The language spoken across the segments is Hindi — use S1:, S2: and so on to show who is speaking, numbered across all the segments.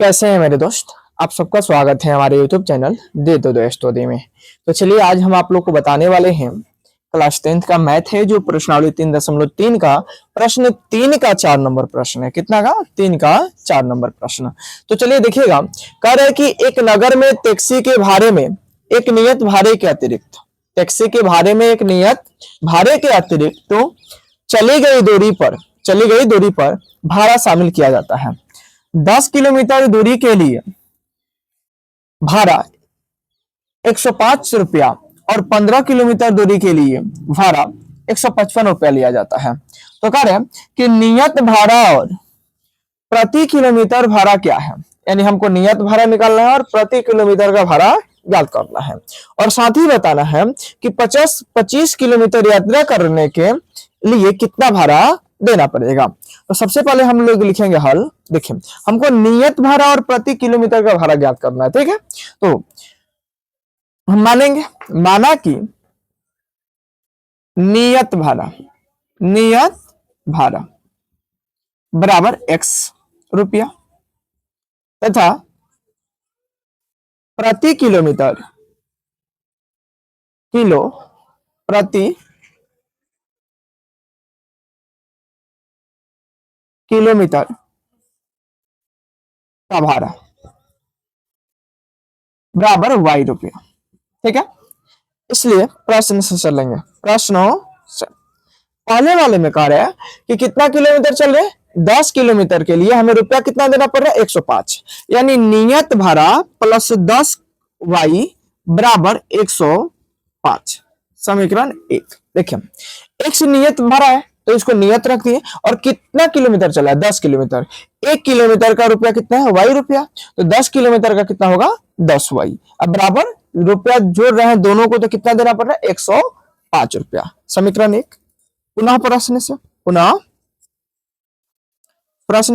S1: कैसे हैं मेरे दोस्त। आप सबका स्वागत है हमारे YouTube चैनल दे दो दोस्तों दे में। तो चलिए आज हम आप लोग को बताने वाले हैं क्लास 10th का मैथ है जो प्रश्नावली 3.3 का प्रश्न 3 का 4 नंबर प्रश्न है। कितना का? 3 का 4 नंबर प्रश्न। तो चलिए देखिएगा, कह रहे हैं कि एक नगर में टैक्सी के भाड़े में एक नियत भाड़े के अतिरिक्त तो चली गई दूरी पर भाड़ा शामिल किया जाता है। 10 किलोमीटर दूरी के लिए भाड़ा 105 रुपया और 15 किलोमीटर दूरी के लिए भाड़ा 155 रुपया लिया जाता है। तो कह रहे हैं कि नियत भाड़ा और प्रति किलोमीटर भाड़ा क्या है, यानी हमको नियत भाड़ा निकालना है और प्रति किलोमीटर का भाड़ा ज्ञात करना है और साथ ही बताना है कि 25 किलोमीटर यात्रा करने के लिए कितना भाड़ा देना पड़ेगा। तो सबसे पहले हम लोग लिखेंगे हल। देखिए, हमको नियत भाड़ा और प्रति किलोमीटर का भाड़ा ज्ञात करना है, ठीक है। तो हम माना कि नियत भाड़ा बराबर x रुपया तथा प्रति किलोमीटर प्रति किलोमीटर का भाड़ा बराबर y रुपया, ठीक है। इसलिए प्रश्न से चलेंगे। प्रश्नों से पहले वाले में कह रहे हैं कि कितना किलोमीटर चल रहे हैं, 10 किलोमीटर के लिए हमें रुपया कितना देना पड़ रहा है, 105, यानी नियत भाड़ा प्लस 10y बराबर 105। समीकरण 1। देखिए, x नियत भाड़ा है तो इसको नियत रख दिए और कितना किलोमीटर चला है, 10 किलोमीटर। 1 किलोमीटर का रुपया कितना है, y रुपया। तो 10 किलोमीटर का कितना होगा, 10y। अब बराबर रुपया जोड़ रहे हैं दोनों को, तो कितना देना पड़ रहा है, 105 रुपया। समीकरण 1। पुनः प्रश्न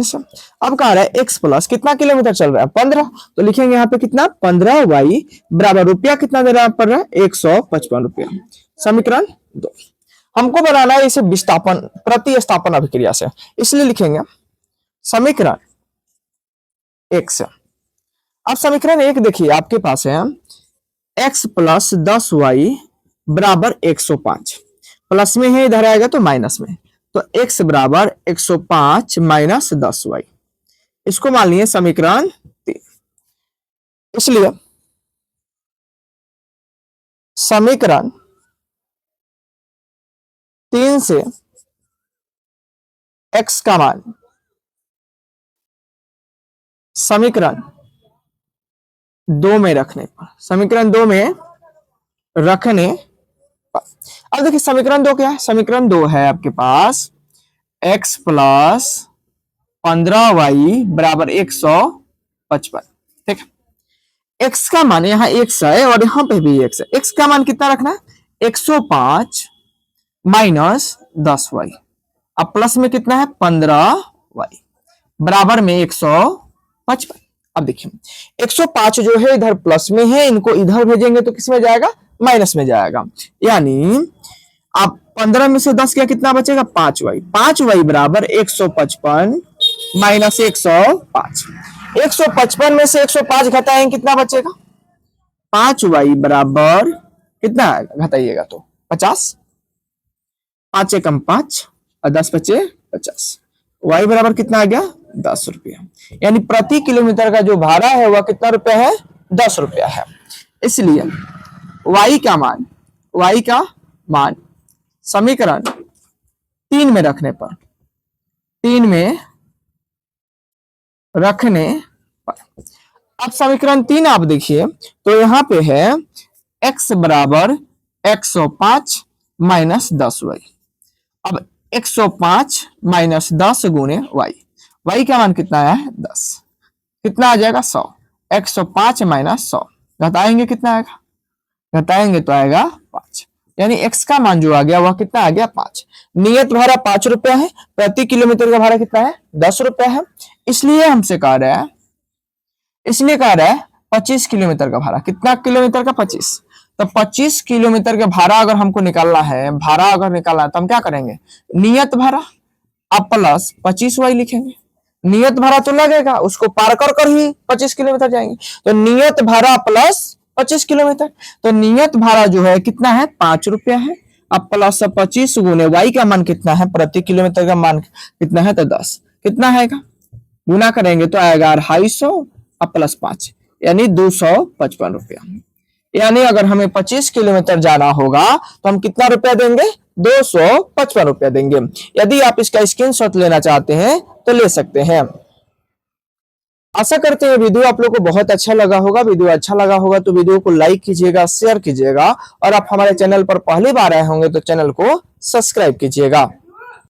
S1: से अब कह रहा है x प्लस कितना किलोमीटर चल रहा है, 15। तो लिखेंगे यहाँ पे कितना, 15y बराबर रुपया कितना देना पड़ रहा है, 155 रुपया। समीकरण 2। हमको बनाना है इसे प्रतिस्थापन अभिक्रिया से, इसलिए लिखेंगे समीकरण 1 से। अब समीकरण 1 देखिए आपके पास है x प्लस 10y बराबर 105, प्लस में है इधर आएगा तो माइनस में, तो x बराबर 105 माइनस 10y। इसको मान लिए समीकरण 3। इसलिए समीकरण 3 से x का मान समीकरण 2 में रखने पर, अब देखिए समीकरण 2 क्या है, समीकरण 2 है आपके पास x प्लस 15y बराबर 155, ठीक है। x का मान यहाँ x है और यहाँ पे भी x है। x का मान कितना रखना है, 105 माइनस 10y, अब प्लस में कितना है 15y बराबर में 155। अब देखिए 105 जो है इधर प्लस में है, इनको इधर भेजेंगे तो किस में जाएगा, माइनस में जाएगा। यानी अब 15 में से 10 क्या कितना बचेगा, 5y बराबर 155 माइनस 105। 155 में से 105 घटाएंगे कितना बचेगा, 5y बराबर कितना घटाइएगा तो 50, 5 एकम 5 और 10 बचे 50। y बराबर कितना आ गया, 10 रुपया। यानी प्रति किलोमीटर का जो भाड़ा है वह कितना रुपया है, 10 रुपया है। इसलिए y का मान समीकरण 3 में रखने पर अब समीकरण 3 आप देखिए तो यहाँ पे है x बराबर 105 माइनस 10y। अब 105 माइनस 10 गुणे y का मान कितना है, 10, कितना आ जाएगा 100। 105 माइनस 100 घटाएंगे कितना आएगा, घटाएंगे तो आएगा 5, यानी x का मान जो आ गया वह कितना आ गया, 5। नियत भाड़ा 5 रुपया है, प्रति किलोमीटर का भाड़ा कितना है, 10 रुपया है। इसलिए हमसे कह रहा है 25 किलोमीटर का भाड़ा, कितना किलोमीटर का, 25। तो 25 किलोमीटर का भाड़ा अगर हमको निकालना है, तो हम क्या करेंगे, नियत भाड़ा अब प्लस 25y लिखेंगे। नियत भाड़ा तो लगेगा, उसको पार कर कर ही 25 किलोमीटर जाएंगे। तो नियत भाड़ा प्लस 25 किलोमीटर, तो नियत भाड़ा जो है कितना है, 5 रुपया है। अब प्लस 25 गुने वाई का मान कितना है, प्रति किलोमीटर का मान कितना है, तो 10। कितना आएगा, गुना करेंगे तो आएगा 250 अब प्लस 5 यानी 255 रुपया। यानी अगर हमें 25 किलोमीटर जाना होगा तो हम कितना रुपया देंगे, 255 रुपया देंगे। यदि आप इसका स्क्रीनशॉट लेना चाहते हैं तो ले सकते हैं। आशा करते हैं वीडियो आप लोग को बहुत अच्छा लगा होगा। वीडियो अच्छा लगा होगा तो वीडियो को लाइक कीजिएगा, शेयर कीजिएगा, और आप हमारे चैनल पर पहली बार आए होंगे तो चैनल को सब्सक्राइब कीजिएगा।